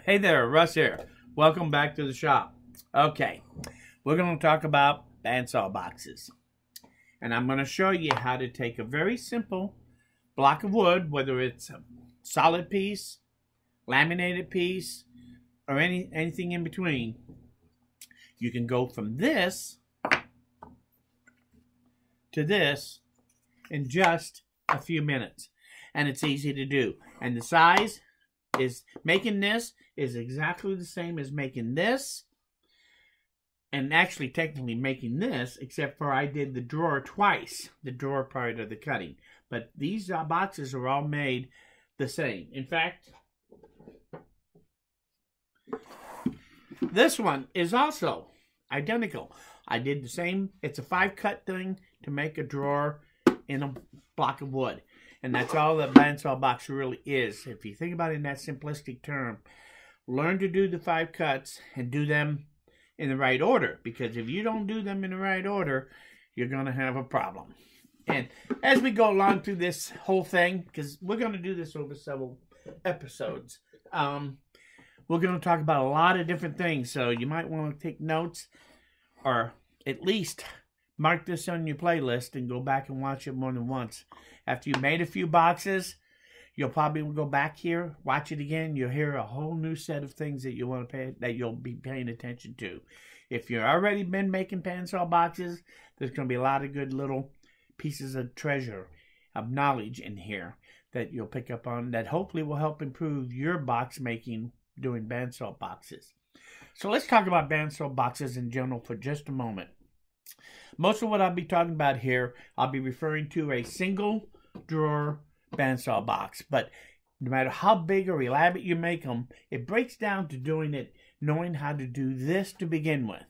Hey there, Russ here. Welcome back to the shop. Okay, we're going to talk about bandsaw boxes. And I'm going to show you how to take a very simple block of wood, whether it's a solid piece, laminated piece, or anything in between. You can go from this to this in just a few minutes. And it's easy to do. And the size is, making this is exactly the same as making this. And actually technically making this, except for I did the drawer twice, the drawer part of the cutting. But these boxes are all made the same. In fact, this one is also identical. I did the same. It's a 5-cut thing to make a drawer in a block of wood. And that's all the bandsaw box really is. If you think about it in that simplistic term, learn to do the 5 cuts and do them in the right order. Because if you don't do them in the right order, you're going to have a problem. And as we go along through this whole thing, because we're going to do this over several episodes, we're going to talk about a lot of different things. So you might want to take notes, or at least mark this on your playlist and go back and watch it more than once. After you made a few boxes, you'll probably go back here, watch it again. You'll hear a whole new set of things that you want to pay, that you'll be paying attention to. If you've already been making bandsaw boxes, there's going to be a lot of good little pieces of treasure, of knowledge in here that you'll pick up on that hopefully will help improve your box making doing bandsaw boxes. So let's talk about bandsaw boxes in general for just a moment. Most of what I'll be talking about here, I'll be referring to a single drawer bandsaw box. But no matter how big or elaborate you make them, it breaks down to doing it, knowing how to do this to begin with.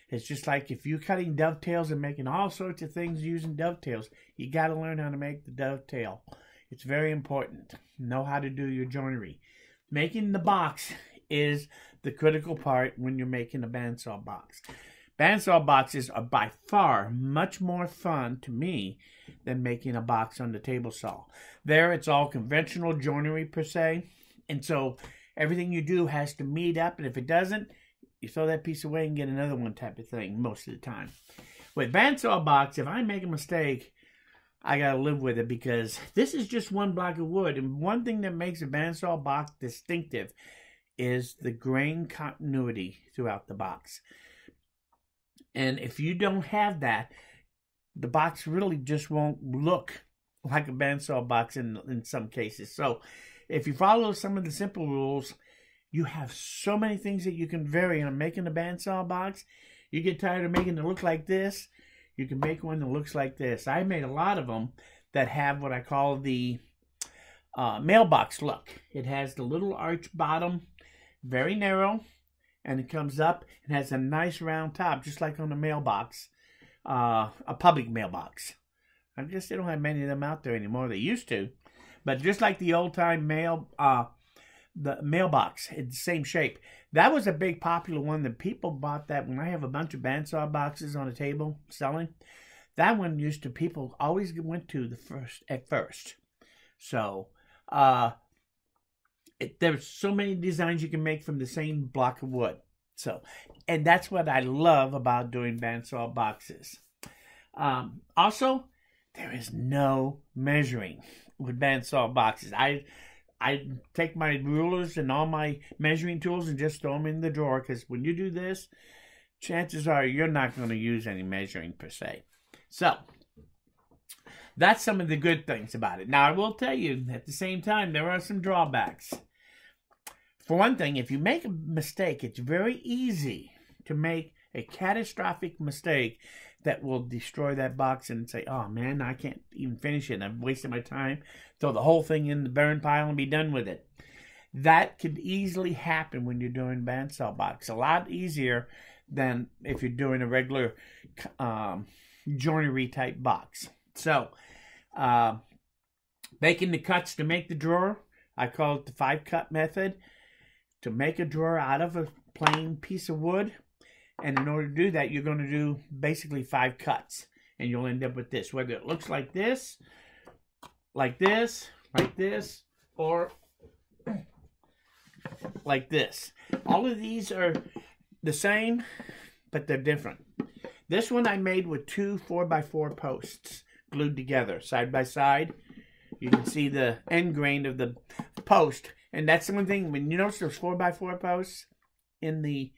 It's just like if you're cutting dovetails and making all sorts of things using dovetails, you got to learn how to make the dovetail. It's very important. Know how to do your joinery. Making the box is the critical part when you're making a bandsaw box. Bandsaw boxes are by far much more fun to me than making a box on the table saw. There, it's all conventional joinery per se, and so everything you do has to meet up, and if it doesn't, you throw that piece away and get another one type of thing most of the time. With bandsaw box, if I make a mistake, I gotta live with it, because this is just one block of wood, and one thing that makes a bandsaw box distinctive is the grain continuity throughout the box. And if you don't have that, the box really just won't look like a bandsaw box in some cases. So if you follow some of the simple rules, you have so many things that you can vary on making a bandsaw box. You get tired of making it look like this, you can make one that looks like this. I made a lot of them that have what I call the mailbox look. It has the little arch bottom, very narrow, and it comes up and has a nice round top, just like on a mailbox, a public mailbox. I guess they don't have many of them out there anymore. They used to. But just like the old-time the mailbox, it's the same shape. That was a big popular one that people bought that. When I have a bunch of bandsaw boxes on a table selling, that one people always went to the first at first. So, there's so many designs you can make from the same block of wood. So, and that's what I love about doing bandsaw boxes. Also, there is no measuring with bandsaw boxes. I take my rulers and all my measuring tools and just throw them in the drawer, because when you do this, chances are you're not going to use any measuring per se. So, that's some of the good things about it. Now, I will tell you, at the same time, there are some drawbacks. For one thing, if you make a mistake, it's very easy to make a catastrophic mistake that will destroy that box and say, oh man, I can't even finish it. I've wasted my time. Throw the whole thing in the burn pile and be done with it. That could easily happen when you're doing bandsaw box. A lot easier than if you're doing a regular joinery type box. So, making the cuts to make the drawer, I call it the 5-cut method. To make a drawer out of a plain piece of wood, and in order to do that, you're going to do basically 5 cuts, and you'll end up with this, whether it looks like this, like this, or like this. All of these are the same, but they're different. This one I made with 2 4x4 posts glued together, side by side. You can see the end grain of the post. And that's the one thing, when you notice those 4x4 posts in the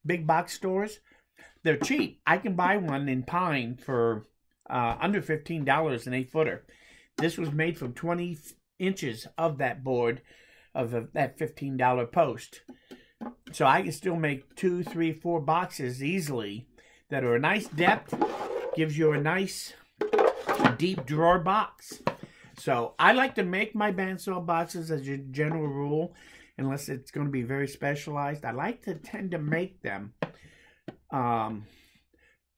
big box stores, they're cheap. I can buy one in pine for under $15, an 8-footer. This was made from 20 inches of that board, of that $15 post. So I can still make 2, 3, 4 boxes easily that are a nice depth, gives you a nice deep drawer box. So I like to make my bandsaw boxes as a general rule, unless it's going to be very specialized. I like to tend to make them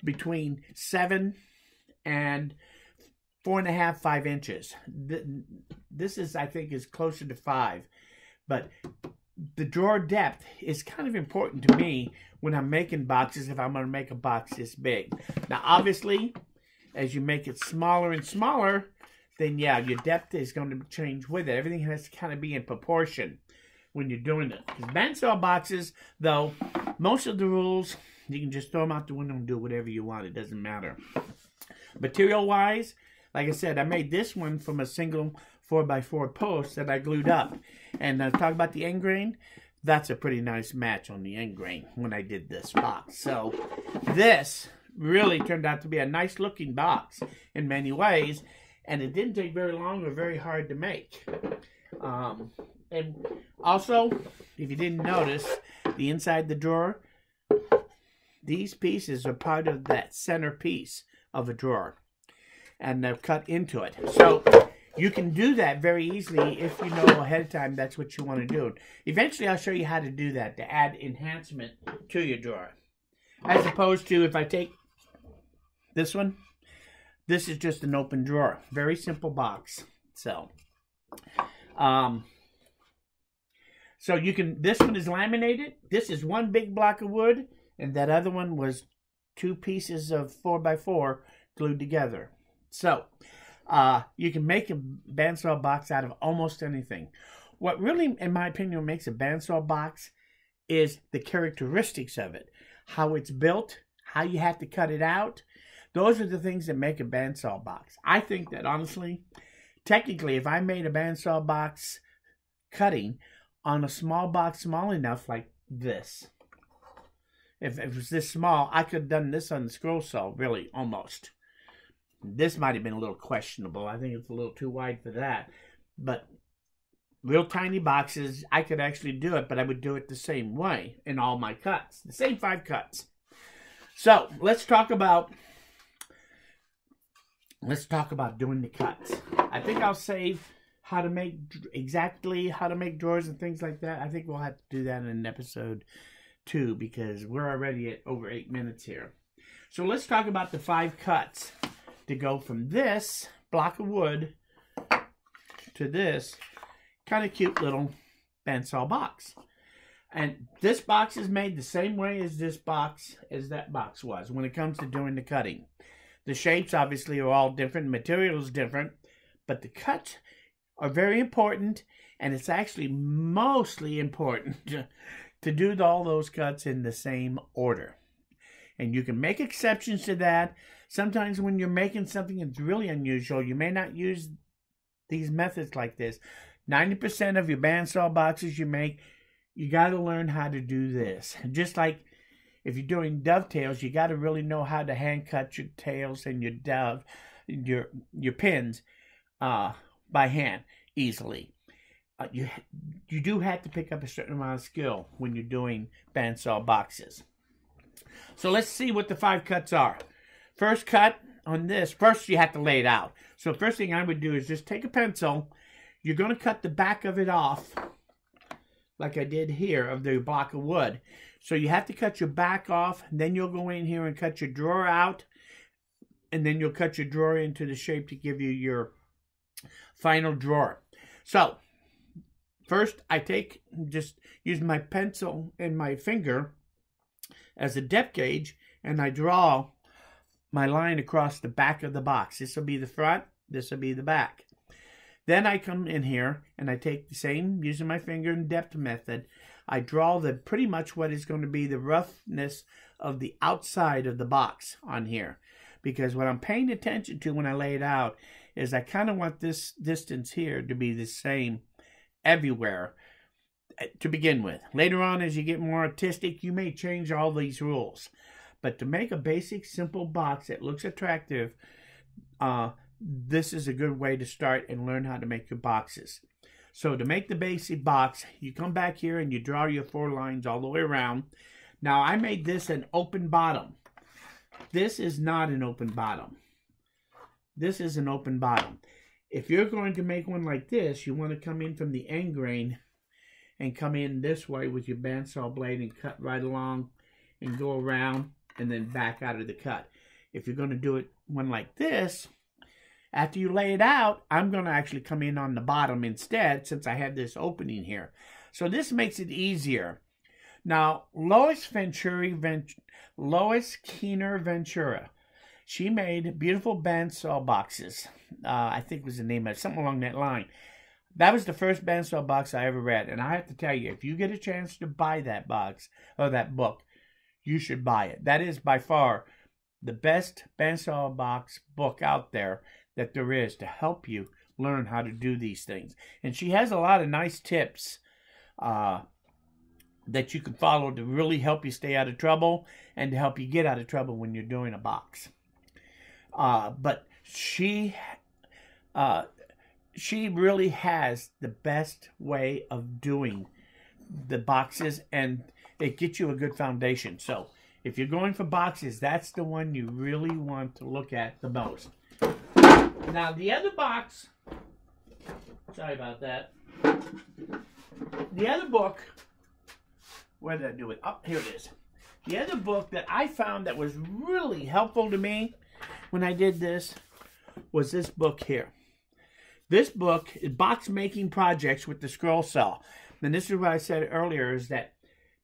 between 7 and 4.5, 5 inches. This is, I think, is closer to 5. But the drawer depth is kind of important to me when I'm making boxes, if I'm going to make a box this big. Now, obviously, as you make it smaller and smaller, then yeah, your depth is going to change with it. Everything has to kind of be in proportion when you're doing it. Because bandsaw boxes, though, most of the rules, you can just throw them out the window and do whatever you want. It doesn't matter. Material-wise, like I said, I made this one from a single 4x4 post that I glued up. And talk about the end grain, that's a pretty nice match on the end grain when I did this box. So this really turned out to be a nice looking box in many ways, and it didn't take very long or very hard to make. And also, if you didn't notice, the inside the drawer, these pieces are part of that center piece of a drawer, and they're cut into it. So you can do that very easily if you know ahead of time that's what you want to do. Eventually, I'll show you how to do that, to add enhancement to your drawer. As opposed to if I take this one, this is just an open drawer. Very simple box. So you can, this one is laminated. This is one big block of wood, and that other one was 2 pieces of 4x4 glued together. So you can make a bandsaw box out of almost anything. What really, in my opinion, makes a bandsaw box is the characteristics of it. How it's built, how you have to cut it out. Those are the things that make a bandsaw box. I think that, honestly, technically, if I made a bandsaw box cutting on a small box small enough like this, if it was this small, I could have done this on the scroll saw, really, almost. This might have been a little questionable. I think it's a little too wide for that. But real tiny boxes, I could actually do it, but I would do it the same way in all my cuts. The same 5 cuts. So, let's talk about doing the cuts. I think I'll save how to make, exactly how to make drawers and things like that. I think we'll have to do that in an episode 2, because we're already at over 8 minutes here. So let's talk about the 5 cuts to go from this block of wood to this kind of cute little bandsaw box. And this box is made the same way as that box was when it comes to doing the cutting. The shapes obviously are all different, material is different, but the cuts are very important, and it's actually mostly important to do all those cuts in the same order. And you can make exceptions to that. Sometimes when you're making something that's really unusual, you may not use these methods like this. 90% of your bandsaw boxes you make, you got to learn how to do this. Just like if you're doing dovetails, you got to really know how to hand cut your tails and your pins by hand easily. You do have to pick up a certain amount of skill when you're doing bandsaw boxes. So let's see what the 5 cuts are. First cut on this, first you have to lay it out. So first thing I would do is just take a pencil. You're going to cut the back of it off, like I did here, of the block of wood. So you have to cut your back off, and then you'll go in here and cut your drawer out, and then you'll cut your drawer into the shape to give you your final drawer. So first I just use my pencil and my finger as a depth gauge, and I draw my line across the back of the box. This will be the front, this will be the back. Then I come in here and I take the same, using my finger and depth method, I draw pretty much what is going to be the roughness of the outside of the box on here. Because what I'm paying attention to when I lay it out is I kind of want this distance here to be the same everywhere to begin with. Later on, as you get more artistic, you may change all these rules. But to make a basic, simple box that looks attractive, this is a good way to start and learn how to make your boxes. So to make the basic box, you come back here and you draw your 4 lines all the way around. Now, I made this an open bottom. This is not an open bottom. This is an open bottom. If you're going to make one like this, you want to come in from the end grain and come in this way with your bandsaw blade and cut right along and go around and then back out of the cut. If you're going to do one like this, after you lay it out, I'm going to actually come in on the bottom instead since I have this opening here. So this makes it easier. Now, Lois Keener Ventura, she made beautiful bandsaw boxes. I think was the name of it, something along that line. That was the first bandsaw box I ever read. And I have to tell you, if you get a chance to buy that box or that book, you should buy it. That is by far the best bandsaw box book out there that there is to help you learn how to do these things. And she has a lot of nice tips that you can follow to really help you stay out of trouble and to help you get out of trouble when you're doing a box. But she really has the best way of doing the boxes, and it gets you a good foundation. So if you're going for boxes, that's the one you really want to look at the most. Now the other box, sorry about that. The other book, where did I do it? Oh, here it is. The other book that I found that was really helpful to me when I did this was this book here. This book is Box Making Projects with the Scroll Saw. And this is what I said earlier, is that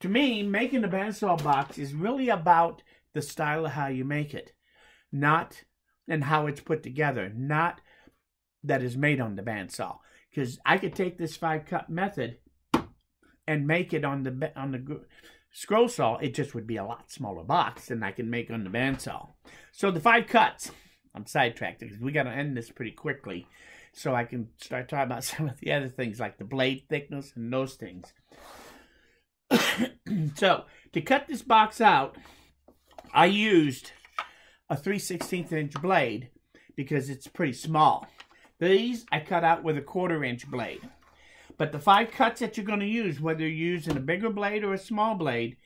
to me, making a bandsaw box is really about the style of how you make it, not and how it's put together, not that is made on the bandsaw. Because I could take this 5-cut method and make it on the scroll saw. It just would be a lot smaller box than I can make on the bandsaw. So the 5 cuts, I'm sidetracked because we got to end this pretty quickly so I can start talking about some of the other things like the blade thickness and those things. So to cut this box out, I used a 3/16 inch blade because it's pretty small. These I cut out with a 1/4 inch blade. But the 5 cuts that you're going to use, whether you're using a bigger blade or a small blade,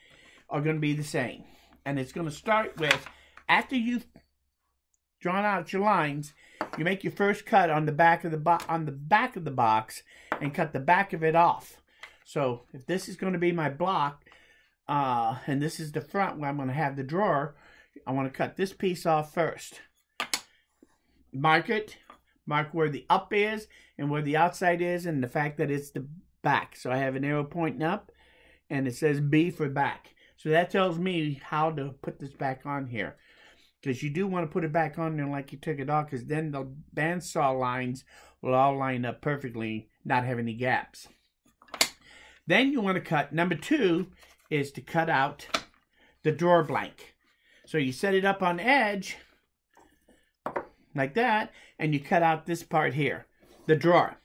are going to be the same. And it's going to start with, after you've drawn out your lines, you make your first cut on the back of the box and cut the back of it off. So if this is going to be my block, and this is the front where I'm going to have the drawer, I want to cut this piece off first. Mark it. Mark where the up is and where the outside is and the fact that it's the back. So I have an arrow pointing up and it says B for back. So that tells me how to put this back on here. Because you do want to put it back on there like you took it off, because then the bandsaw lines will all line up perfectly, not have any gaps. Then you want to cut, number 2 is to cut out the drawer blank. So you set it up on edge like that, and you cut out this part here, the drawer.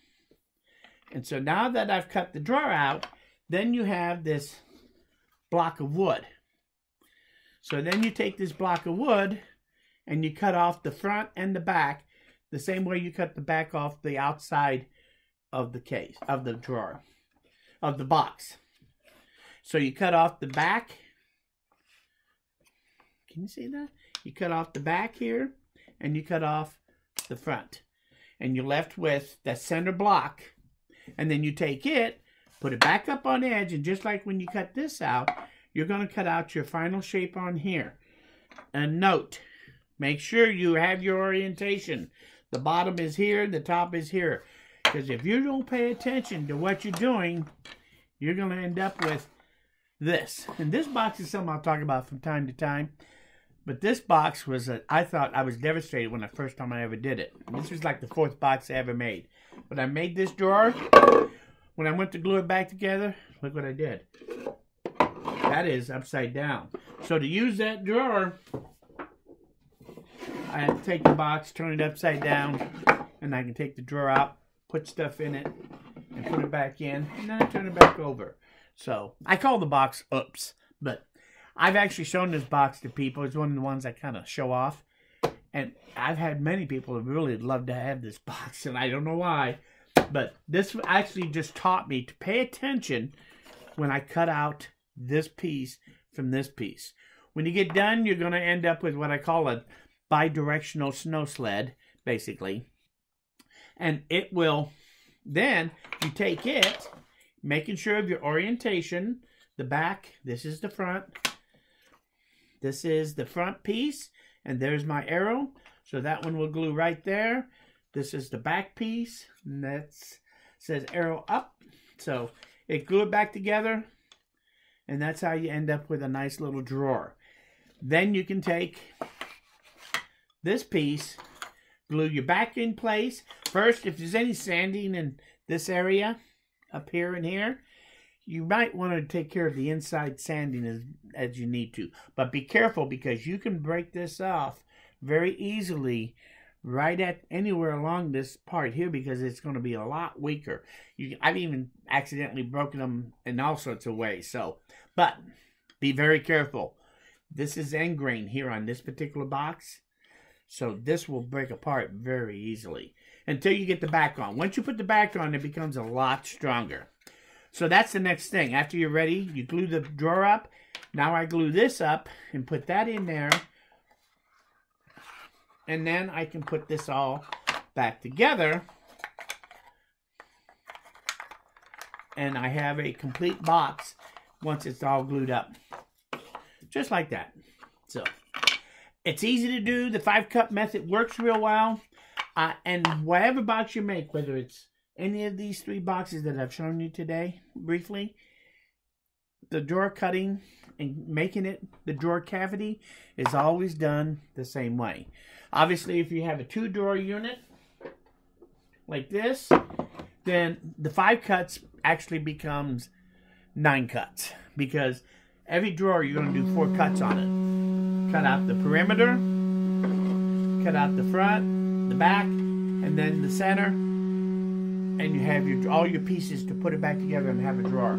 And so now that I've cut the drawer out, then you have this block of wood. So then you take this block of wood and you cut off the front and the back the same way you cut the back off the outside of the case, of the drawer, of the box. So you cut off the back. Can you see that? You cut off the back here and you cut off the front. And you're left with that center block. And then you take it, put it back up on edge, and just like when you cut this out, you're going to cut out your final shape on here. And note, make sure you have your orientation. The bottom is here, the top is here. Because if you don't pay attention to what you're doing, you're going to end up with this. And this box is something I'll talk about from time to time. But this box was, I thought I was devastated when the first time I ever did it. This was like the 4th box I ever made. But I made this drawer when I went to glue it back together, look what I did. That is upside down. So to use that drawer, I have to take the box, turn it upside down, and I can take the drawer out, put stuff in it, and put it back in, and then I turn it back over. So I call the box Oops, but I've actually shown this box to people. It's one of the ones I kind of show off. And I've had many people who really love to have this box, and I don't know why. But this actually just taught me to pay attention when I cut out this piece from this piece. When you get done, you're going to end up with what I call a bi-directional snow sled, basically. And it will, then you take it, making sure of your orientation, the back, this is the front. This is the front piece, and there's my arrow. So that one will glue right there. This is the back piece, and that says arrow up. So it glue it back together, and that's how you end up with a nice little drawer. Then you can take this piece, glue your back in place. First, if there's any sanding in this area, up here and here, you might want to take care of the inside sanding as you need to. But be careful, because you can break this off very easily right at anywhere along this part here, because it's going to be a lot weaker. I've even accidentally broken them in all sorts of ways. So, but be very careful. This is end grain here on this particular box. So this will break apart very easily until you get the back on. Once you put the back on, it becomes a lot stronger. So that's the next thing. After you're ready, you glue the drawer up. Now I glue this up and put that in there. And then I can put this all back together. And I have a complete box once it's all glued up. Just like that. So it's easy to do. The 5-cut method works real well. And whatever box you make, whether it's any of these 3 boxes that I've shown you today, briefly, the drawer cutting and making it the drawer cavity is always done the same way. Obviously, if you have a 2-drawer unit like this, then the 5 cuts actually becomes 9 cuts, because every drawer you're going to do 4 cuts on it. Cut out the perimeter, cut out the front, the back, and then the center. And you have all your pieces to put it back together and have a drawer.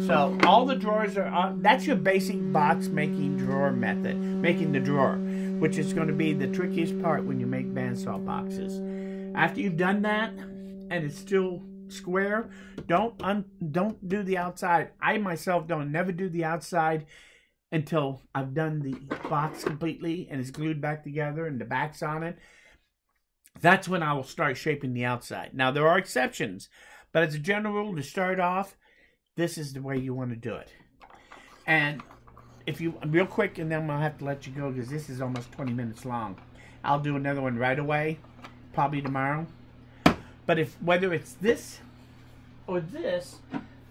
So all the drawers are, that's your basic box making drawer method, making the drawer, which is going to be the trickiest part when you make bandsaw boxes. After you've done that, and it's still square, don't do the outside. I myself never do the outside until I've done the box completely and it's glued back together and the back's on it. That's when I will start shaping the outside. Now, there are exceptions, but as a general rule, to start off, this is the way you want to do it. And if you, real quick, and then I'll have to let you go because this is almost 20 minutes long. I'll do another one right away, probably tomorrow. But whether it's this or this,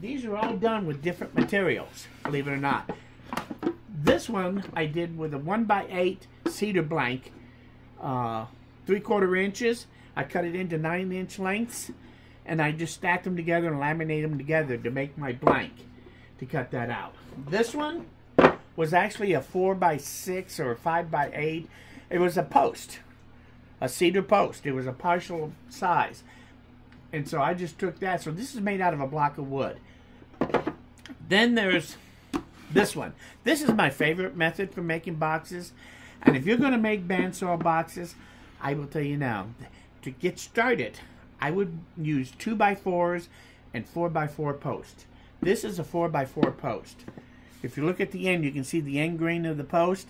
these are all done with different materials, believe it or not. This one I did with a 1x8 cedar blank, 3/4 inches. I cut it into 9-inch lengths, and I just stacked them together and laminated them together to make my blank to cut that out. This one was actually a 4x6 or a 5x8. It was a post, a cedar post. It was a partial size, and so I just took that. So this is made out of a block of wood. Then there's this one. This is my favorite method for making boxes, and if you're going to make bandsaw boxes, I will tell you now, to get started, I would use 2x4s and 4x4 posts. This is a 4x4 post. If you look at the end, you can see the end grain of the post.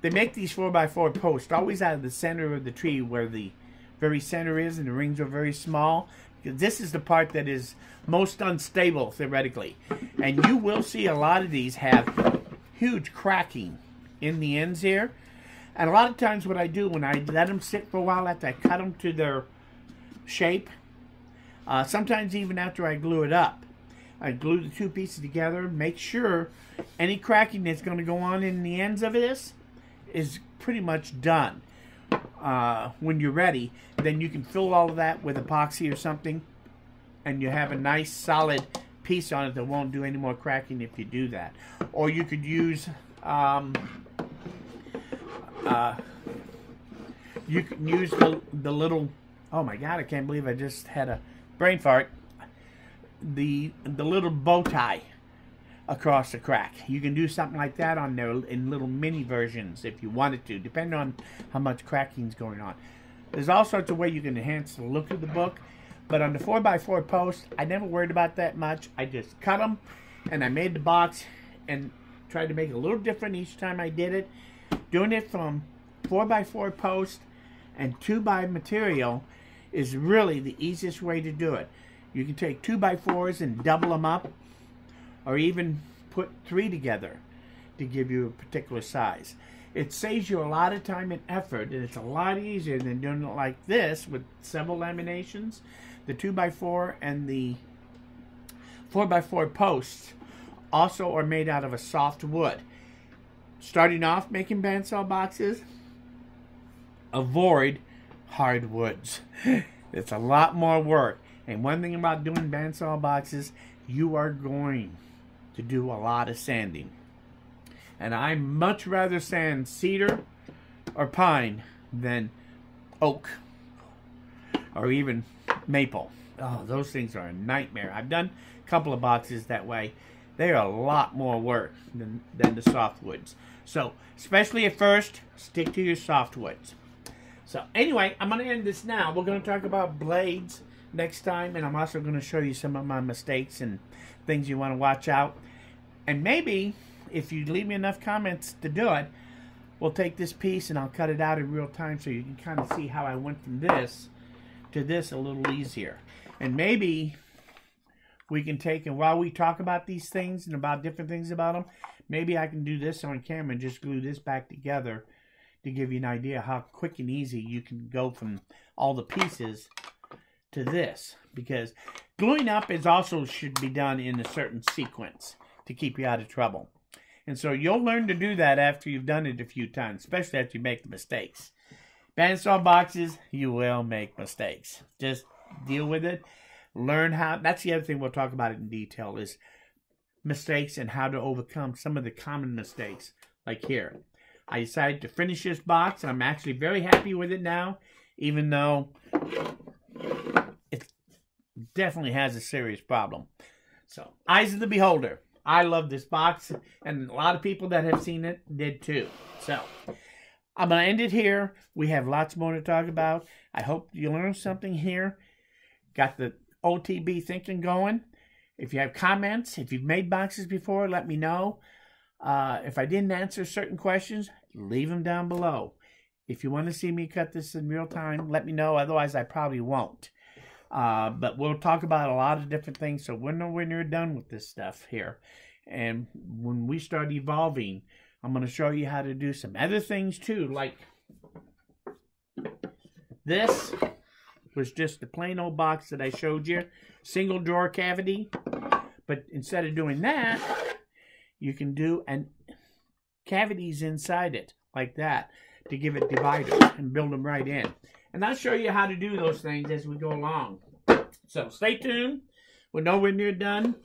They make these 4x4 posts always out of the center of the tree where the very center is, and the rings are very small. Because this is the part that is most unstable, theoretically. And you will see a lot of these have huge cracking in the ends here. And a lot of times what I do when I let them sit for a while after I cut them to their shape, sometimes even after I glue it up, I glue the 2 pieces together, make sure any cracking that's going to go on in the ends of this is pretty much done. When you're ready, then you can fill all of that with epoxy or something, and you have a nice solid piece on it that won't do any more cracking if you do that. Or you could use you can use the little, oh my god, I can't believe I just had a brain fart, the little bow tie across the crack. You can do something like that on there in little mini versions if you wanted to, depending on how much cracking is going on. There's all sorts of ways you can enhance the look of the book, but on the 4x4 post, I never worried about that much. I just cut them, and I made the box and tried to make it a little different each time I did it. Doing it from 4x4 post and 2x material is really the easiest way to do it. You can take 2x4s and double them up, or even put 3 together to give you a particular size. It saves you a lot of time and effort, and it's a lot easier than doing it like this with several laminations. The 2x4 and the 4x4 posts also are made out of a soft wood. Starting off making bandsaw boxes, avoid hardwoods. It's a lot more work. And one thing about doing bandsaw boxes, you are going to do a lot of sanding. And I much rather sand cedar or pine than oak or even maple. Oh, those things are a nightmare. I've done a couple of boxes that way. They are a lot more work than the softwoods. So, especially at first, stick to your softwoods. So, anyway, I'm going to end this now. We're going to talk about blades next time, and I'm also going to show you some of my mistakes and things you want to watch out. And maybe, if you leave me enough comments to do it, we'll take this piece and I'll cut it out in real time so you can kind of see how I went from this to this a little easier. And maybe we can take, and while we talk about these things and about different things about them, maybe I can do this on camera and just glue this back together to give you an idea how quick and easy you can go from all the pieces to this. Because gluing up is also should be done in a certain sequence to keep you out of trouble. And so you'll learn to do that after you've done it a few times, especially after you make the mistakes. Bandsaw boxes, you will make mistakes. Just deal with it. Learn how. That's the other thing we'll talk about in detail is mistakes and how to overcome some of the common mistakes. Like here. I decided to finish this box. I'm actually very happy with it now, even though it definitely has a serious problem. So, eyes of the beholder. I love this box, and a lot of people that have seen it did too. So, I'm going to end it here. We have lots more to talk about. I hope you learned something here. Got the OTB thinking going. If you have comments, if you've made boxes before, let me know. If I didn't answer certain questions, leave them down below. If you want to see me cut this in real time, let me know. Otherwise, I probably won't. But we'll talk about a lot of different things. So when you're done with this stuff here, and when we start evolving, I'm going to show you how to do some other things too. Like this was just the plain old box that I showed you. Single drawer cavity. But instead of doing that, you can do cavities inside it like that to give it dividers and build them right in. And I'll show you how to do those things as we go along. So stay tuned. We're nowhere near done.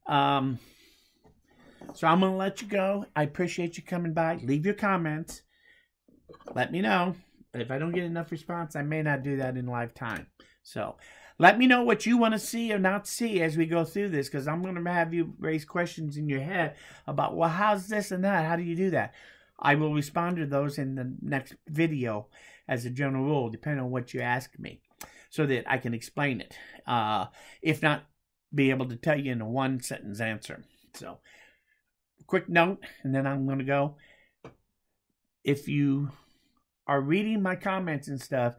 So I'm going to let you go. I appreciate you coming by. Leave your comments. Let me know. If I don't get enough response, I may not do that in live time. So let me know what you want to see or not see as we go through this, because I'm going to have you raise questions in your head about, well, how's this and that? How do you do that? I will respond to those in the next video as a general rule, depending on what you ask me, so that I can explain it. If not, be able to tell you in a one-sentence answer. So, quick note, and then I'm going to go. If you are reading my comments and stuff,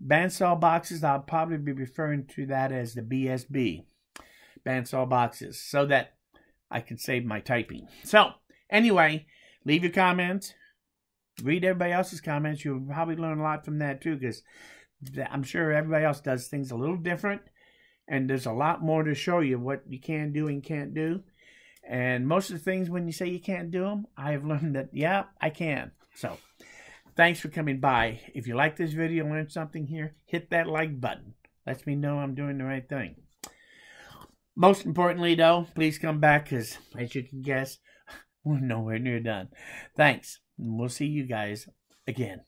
bandsaw boxes, I'll probably be referring to that as the BSB, bandsaw boxes, so that I can save my typing. So, anyway, leave your comments. Read everybody else's comments. You'll probably learn a lot from that too, because I'm sure everybody else does things a little different, and there's a lot more to show you what you can do and can't do. And most of the things, when you say you can't do them, I have learned that, yeah, I can. So, thanks for coming by. If you like this video, learned something here, hit that like button. Lets me know I'm doing the right thing. Most importantly, though, please come back because, as you can guess, we're nowhere near done. Thanks. And we'll see you guys again.